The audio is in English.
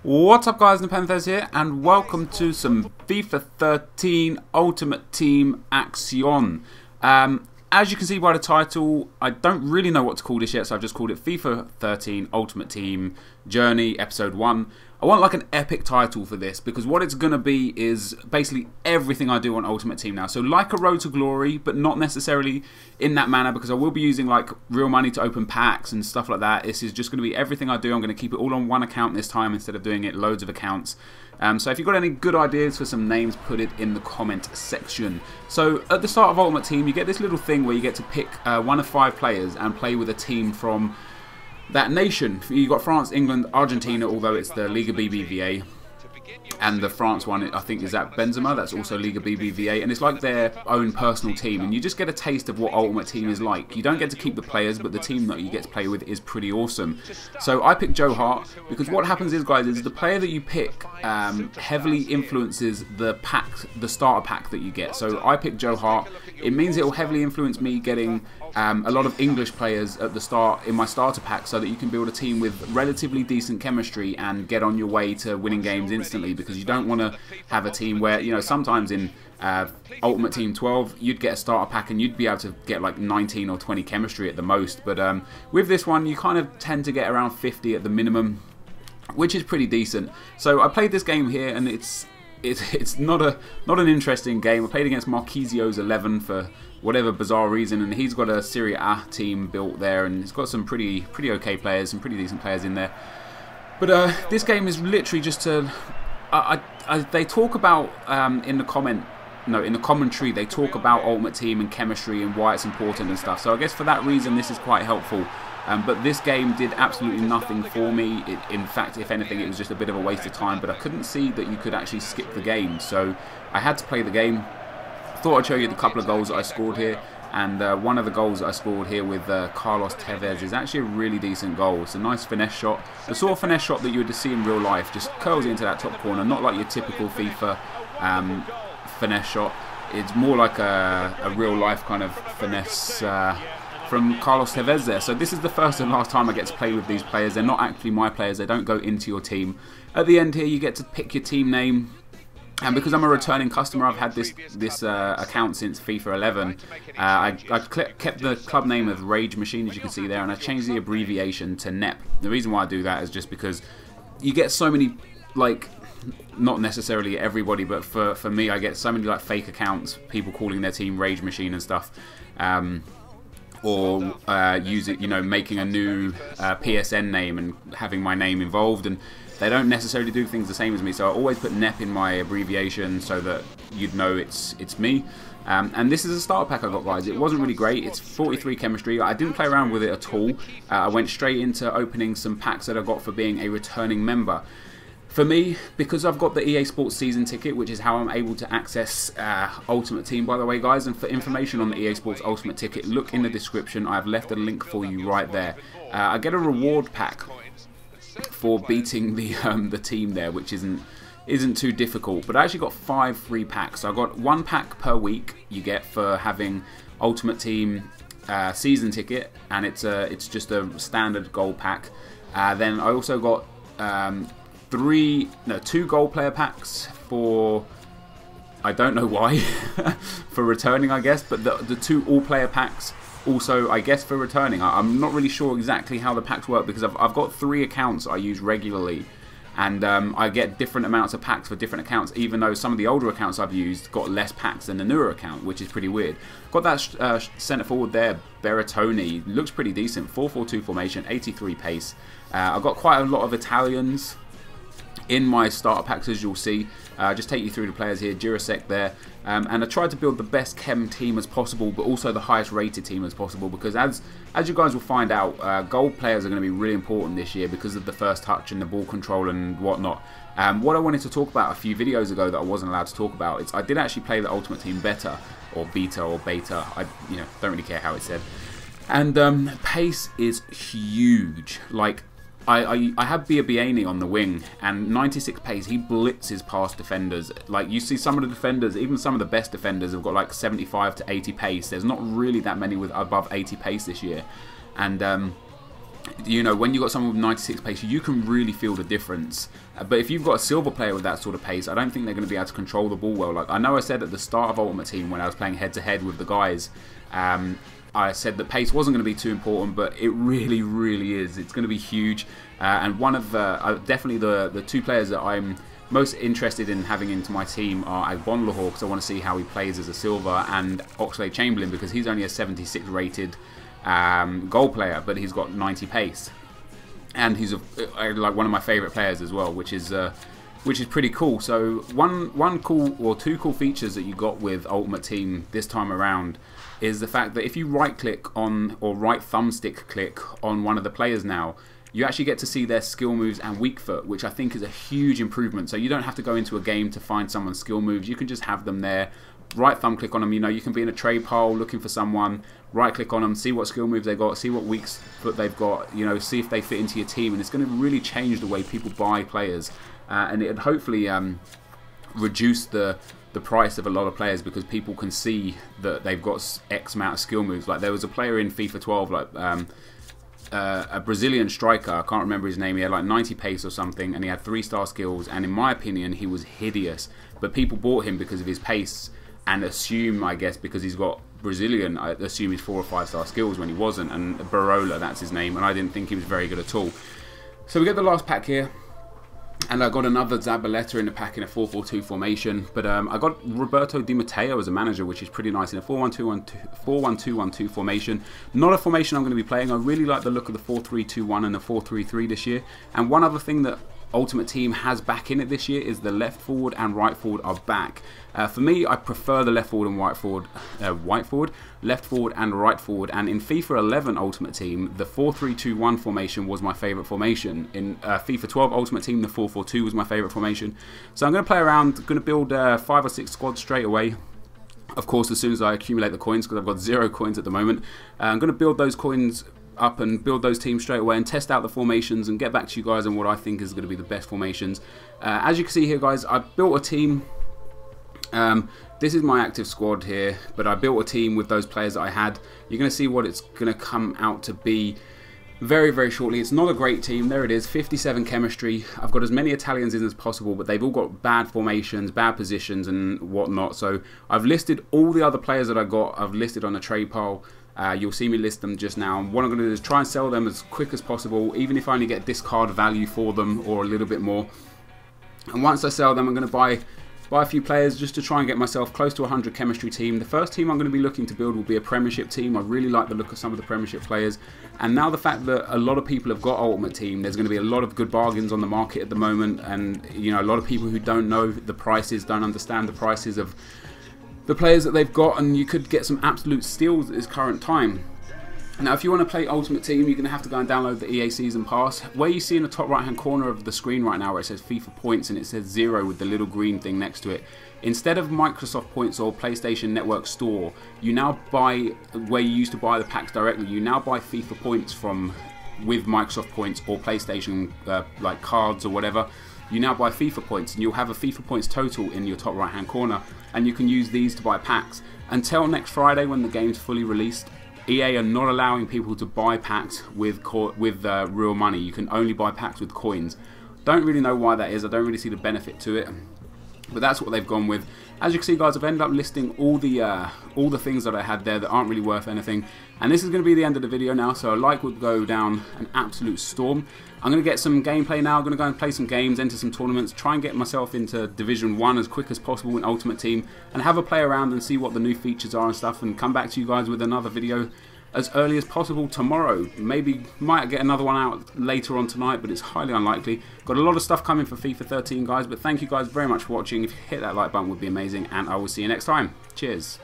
What's up guys, NepentheZ here and welcome to some FIFA 13 Ultimate Team Action. As you can see by the title, I don't really know what to call this yet, so I've just called it FIFA 13 Ultimate Team Journey Episode 1. I want like an epic title for this because what it's going to be is basically everything I do on Ultimate Team now. So like a Road to Glory, but not necessarily in that manner because I will be using like real money to open packs and stuff like that. This is just going to be everything I do. I'm going to keep it all on one account this time instead of doing it loads of accounts. So if you've got any good ideas for some names, put it in the comment section. So at the start of Ultimate Team, you get this little thing where you get to pick one of 5 players and play with a team from that nation. You've got France, England, Argentina, although it's the Liga BBVA. And the France one, I think, is at Benzema. That's also Liga BBVA. And it's like their own personal team. And you just get a taste of what Ultimate Team is like. You don't get to keep the players, but the team that you get to play with is pretty awesome. So I picked Joe Hart because what happens is, guys, is the player that you pick heavily influences the pack, the starter pack that you get. So I picked Joe Hart. It means it will heavily influence me getting a lot of English players at the start in my starter pack so that you can build a team with relatively decent chemistry and get on your way to winning games instantly, because you don't want to have a team where, you know, sometimes in Ultimate Team 12 you'd get a starter pack and you'd be able to get like 19 or 20 chemistry at the most, but with this one you kind of tend to get around 50 at the minimum, which is pretty decent. So I played this game here and it's not an interesting game. I played against Marquisio's 11 for whatever bizarre reason, and he's got a Serie A team built there, and it's got some pretty okay players, some pretty decent players in there. But this game is literally just to they talk about in the commentary they talk about Ultimate Team and chemistry and why it's important and stuff. So I guess for that reason this is quite helpful. But this game did absolutely nothing for me. In fact, if anything, it was just a bit of a waste of time. But I couldn't see that you could actually skip the game, so I had to play the game. Thought I'd show you the couple of goals that I scored here, and one of the goals that I scored here with Carlos Tevez is actually a really decent goal. It's a nice finesse shot, the sort of finesse shot that you would see in real life, just curls into that top corner, not like your typical FIFA finesse shot. It's more like a real life kind of finesse from Carlos Tevez there. So this is the first and last time I get to play with these players. They're not actually my players, they don't go into your team. At the end here you get to pick your team name. And because I'm a returning customer, I've had this account since FIFA 11. I kept the club name of Rage Machine, as you can see there, and I changed the abbreviation to NEP. The reason why I do that is just because you get so many, like, not necessarily everybody, but for me, I get so many like fake accounts, people calling their team Rage Machine and stuff, or making a new PSN name and having my name involved, and they don't necessarily do things the same as me, so I always put NEP in my abbreviation so that you'd know it's me. And this is a starter pack I got, guys. It wasn't really great. It's 43 chemistry. I didn't play around with it at all. I went straight into opening some packs that I got for being a returning member. For me, because I've got the EA Sports season ticket, which is how I'm able to access Ultimate Team, by the way, guys, and for information on the EA Sports Ultimate ticket, look in the description. I've left a link for you right there. I get a reward pack for beating the team there, which isn't too difficult, but I actually got 5 free packs. So I got 1 pack per week you get for having Ultimate Team season ticket, and it's just a standard gold pack. Then I also got 2 gold player packs for, I don't know why, for returning, I guess, but the 2 all player packs also, I guess, for returning. I'm not really sure exactly how the packs work because I've got 3 accounts I use regularly, and I get different amounts of packs for different accounts, even though some of the older accounts I've used got less packs than the newer account, which is pretty weird. Got that centre forward there, Berrettoni, looks pretty decent, 4-4-2 formation, 83 pace. I've got quite a lot of Italians in my starter packs, as you'll see. Just take you through the players here. Jurasek there, and I tried to build the best chem team as possible, but also the highest rated team as possible, because as you guys will find out, gold players are going to be really important this year because of the first touch and the ball control and whatnot. What I wanted to talk about a few videos ago that I wasn't allowed to talk about is I did actually play the Ultimate Team beta, or beta, or beta. I don't really care how it's said. And pace is huge. Like, I have Biabiany on the wing, and 96 pace, he blitzes past defenders. Like, you see some of the defenders, even some of the best defenders have got like 75 to 80 pace. There's not really that many with above 80 pace this year. And you know, when you've got someone with 96 pace, you can really feel the difference. But if you've got a silver player with that sort of pace, I don't think they're going to be able to control the ball well. Like, I know I said at the start of Ultimate Team when I was playing head-to-head with the guys, I said that pace wasn't going to be too important, but it really, really is. It's going to be huge. And one of definitely the two players that I'm most interested in having into my team are Agbonlahor, because I want to see how he plays as a silver, and Oxlade-Chamberlain, because he's only a 76 rated goal player, but he's got 90 pace, and he's like one of my favourite players as well, which is pretty cool. So one cool or two cool features that you got with Ultimate Team this time around is the fact that if you right click on or right thumbstick click on one of the players now, you actually get to see their skill moves and weak foot, which I think is a huge improvement. So you don't have to go into a game to find someone's skill moves. You can just have them there, right thumb click on them. You know, you can be in a trade pile looking for someone, right click on them, see what skill moves they got, see what weak foot they've got, you know, see if they fit into your team. And it's going to really change the way people buy players. And it'd hopefully reduce the price of a lot of players, because people can see that they've got X amount of skill moves. Like, there was a player in FIFA 12, like a Brazilian striker, I can't remember his name, he had like 90 pace or something, and he had 3-star skills, and in my opinion he was hideous, but people bought him because of his pace and assume, I guess, because he's got Brazilian, I assume he's 4 or 5-star skills when he wasn't. And Barola, that's his name, and I didn't think he was very good at all. So we get the last pack here, and I got another Zabaleta in the pack in a 4-4-2 formation, but I got Roberto Di Matteo as a manager, which is pretty nice, in a 4-1-2-1-2 formation. Not a formation I'm going to be playing. I really like the look of the 4-3-2-1 and the 4-3-3 this year. And one other thing that Ultimate Team has back in it this year is the left forward and right forward are back. For me, I prefer the left forward and left forward and right forward. And in FIFA 11 Ultimate Team, the 4-3-2-1 formation was my favourite formation. In FIFA 12 Ultimate Team, the 4-4-2 was my favourite formation. So I'm going to play around, going to build 5 or 6 squads straight away. Of course, as soon as I accumulate the coins, because I've got 0 coins at the moment, I'm going to build those coins up and build those teams straight away and test out the formations and get back to you guys on what I think is going to be the best formations. As you can see here, guys, I've built a team. This is my active squad here, but I built a team with those players that I had. You're going to see what it's going to come out to be very, very shortly. It's not a great team. There it is, 57 chemistry. I've got as many Italians in as possible, but they've all got bad formations, bad positions and whatnot. So I've listed all the other players that I got. I've listed on a trade pile. You'll see me list them just now. And what I'm going to do is try and sell them as quick as possible, even if I only get discard value for them or a little bit more. And once I sell them, I'm going to buy a few players just to try and get myself close to a 100 chemistry team. The first team I'm going to be looking to build will be a Premiership team. I really like the look of some of the Premiership players. And now the fact that a lot of people have got Ultimate Team, there's going to be a lot of good bargains on the market at the moment. And, you know, a lot of people who don't know the prices, don't understand the prices of the players that they've got, and you could get some absolute steals at this current time. Now, if you want to play Ultimate Team, you're going to have to go and download the EA Season Pass. Where you see in the top right hand corner of the screen right now where it says FIFA Points and it says 0 with the little green thing next to it, instead of Microsoft Points or PlayStation Network Store, you now buy, where you used to buy the packs directly, you now buy FIFA Points with Microsoft Points or PlayStation like cards or whatever. You now buy FIFA points, and you'll have a FIFA points total in your top right hand corner, and you can use these to buy packs. Until next Friday when the game's fully released, EA are not allowing people to buy packs with real money. You can only buy packs with coins. Don't really know why that is. I don't really see the benefit to it, but that's what they've gone with. As you can see, guys, I've ended up listing all the things that I had there that aren't really worth anything. And this is going to be the end of the video now, so a like would go down an absolute storm. I'm going to get some gameplay now. I'm going to go and play some games, enter some tournaments, try and get myself into Division 1 as quick as possible in Ultimate Team, and have a play around and see what the new features are and stuff, and come back to you guys with another video as early as possible tomorrow. Maybe might get another one out later on tonight, but it's highly unlikely. Got a lot of stuff coming for FIFA 13, guys, but thank you guys very much for watching. If you hit that like button, would be amazing, and I will see you next time. Cheers.